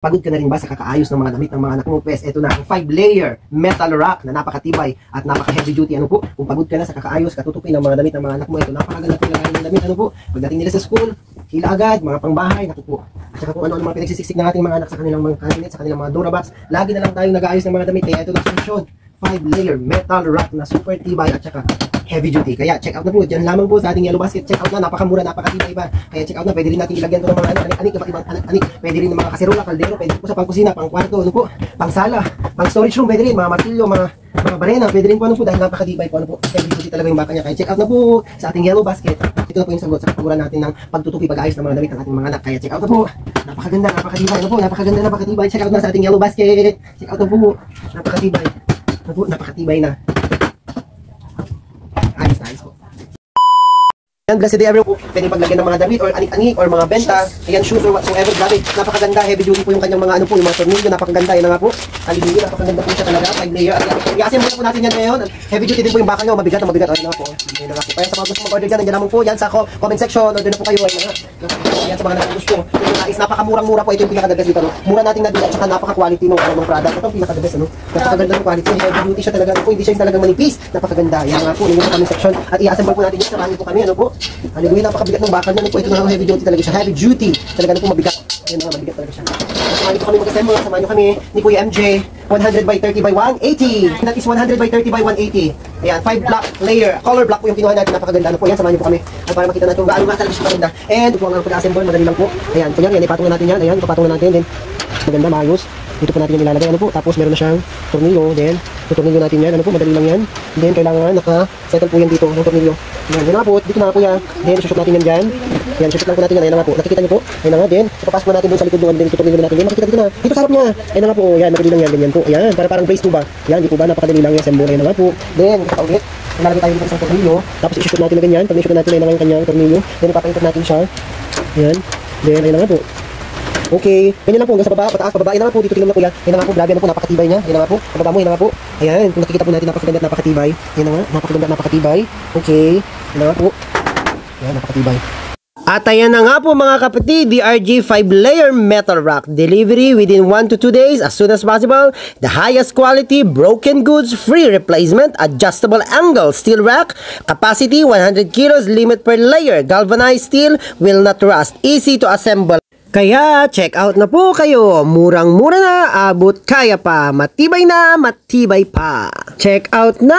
Pagod ka na rin ba sa kakaayos ng mga damit ng mga anak mo? Pwes, ito na ang 5-layer metal rack na napakatibay at napaka-heavy duty. Ano po? Kung pagod ka na sa kakaayos, katutupin ng mga damit ng mga anak mo, ito napakaganda lagayan ng damit. Ano po? Pagdating nila sa school, hila agad, mga pangbahay, naku po. At saka kung ano-ano mga pinagsisiksik ng ating mga anak sa kanilang mga cabinet, sa kanilang mga Durabox, lagi na lang tayong nag-aayos ng mga damit. Kaya ito na solusyon. 5-layer metal rack na super tibay at saka heavy duty. Kaya check out na po. Diyan lamang po sa ating Yellow Basket. Check out na. Napakamura, napakatibay ba. Kaya check out na. Pwede rin natin ilagyan ito ng mga anik, iba't ibang anik. Pwede rin ng mga kaserola, kaldero. Pwede po sa pangkusina, pang kwarto, ano po, pang sala, pang storage room. Pwede rin mga martilyo, mga barena. Pwede rin po ano po dahil napakatibay po ano po. Heavy duty talaga yung baka niya. Kaya check out na po sa ating Yellow Basket. Ito na po yung sagot sa kapaguran natin ng pagtutupi, pag-ayos ng mga damit ng ating mga anak. Kaya check out na po. Napakaganda, napakatibay. Ano po, napakaganda, napakatibay. Check out na sa ating Yellow Basket. Check out na po. Napakatibay. Ano po, napakatibay na. Ayos na, ayos po. Yan, blessed day everyone. Pwede paglagyan ng mga damit or anik-anik or mga benta. Ayan, shoes or whatsoever. Grabe, napakaganda. Heavy duty po yung kanyang mga ano po, yung mga tornilyo. Napakaganda. Yan na nga po. Hallelujah, napakaganda po siya talaga. 5-layer. I-assemble po natin yan ngayon. Heavy duty din po yung baka nyo. Mabigat na mabigat. Ayun na po. Ayun na nga po. Kaya sa mga gusto mag-order dyan, nandiyan naman po yan sa comment section. Order na po kayo. Ayun na nga. Ayan sa mga gusto. Yung nais, napakamurang-mura po. Ito yung pinaka-the best dito. No? Mura nating nabili at saka napaka-quality ng product. Ito yung pinaka-the best. Ano? Napakaganda ng quality. Heavy duty siya talaga. Po, hindi siya yung talagang manipis. Napakaganda. Yan nga po. Yung comment section. At i-assemble po natin yan. Samahan po kami. Ano po? Hallelujah, napakabigat ng bakal niya. Ano po, ito na heavy duty talaga siya. Heavy duty. Talaga na po mabigat. Ayun na nga, mabigat talaga siya. Samahan niyo po kami mag-assemble. Samahan niyo kami ni Kuya MJ. 100 by 30 by 180. That is 100 by 30 by 180. Ayan, 5 block layer. Color block po yung kinuha natin. Napakaganda. Ano po yan, samahan niyo po kami. At para makita natin kung gaano nga talaga siya maganda. And kung ang pag-assemble, madali lang po. Ayan, kunyari yan, ipatong na natin yan. Ayan, ipatong na natin. Then, maganda, maayos. Dito po natin yan ilalagay. Ano po, tapos meron na siyang tornilyo. Then, yung tornilyo natin yan. Ano po, madali lang yan. Then, kailangan naka-settle po yan dito, yung tornilyo. Ayan, yun na po, dito na po yan. Then, sushoot natin yan dyan. Ayan, sushoot lang po natin yan. Ayan na nga po, nakikita niyo po. Ayan na nga, then, ipapasok po natin doon sa likod doon. Then, ito tornilyo natin. Then, makikita dito na. Dito sa harap niya. Ayan na nga po, ayan, madali lang yan. Ganyan po. Ayan, parang brace po ba? Ayan, di po ba? Napakadali lang yung assemble. Ayan na nga po. Then, kita ulit. Ilalagay tayo dito sa tornilyo. Tapos, isushoot natin na ganyan. Pag isushoot natin, ayan na nga yung kanyang tornilyo. Then, ipapaikot natin siya. Ayan. Then, ayan na nga po. Okay, ganyan lang po hanggang sa baba, pataas, pababa. Yan na nga po, dito tingnan mo kuya. Yan na nga po, grabe na po, napakatibay niya. Yan na nga po, pababa mo, yan na nga po. Ayan, kung nakikita po natin, napakaganda at napakatibay. Yan na nga, napakaganda at napakatibay. Okay, yan na nga po. Yan, napakatibay. At ayan na nga po mga kapatid, DRG 5-layer metal rack. Delivery within 1 to 2 days as soon as possible. The highest quality, broken goods, free replacement, adjustable angle steel rack. Capacity 100 kilos, limit per layer. Galvanized steel, will not rust. Easy to assemble. Kaya, check out na po kayo. Murang-mura na, abot kaya pa. Matibay na, matibay pa. Check out na!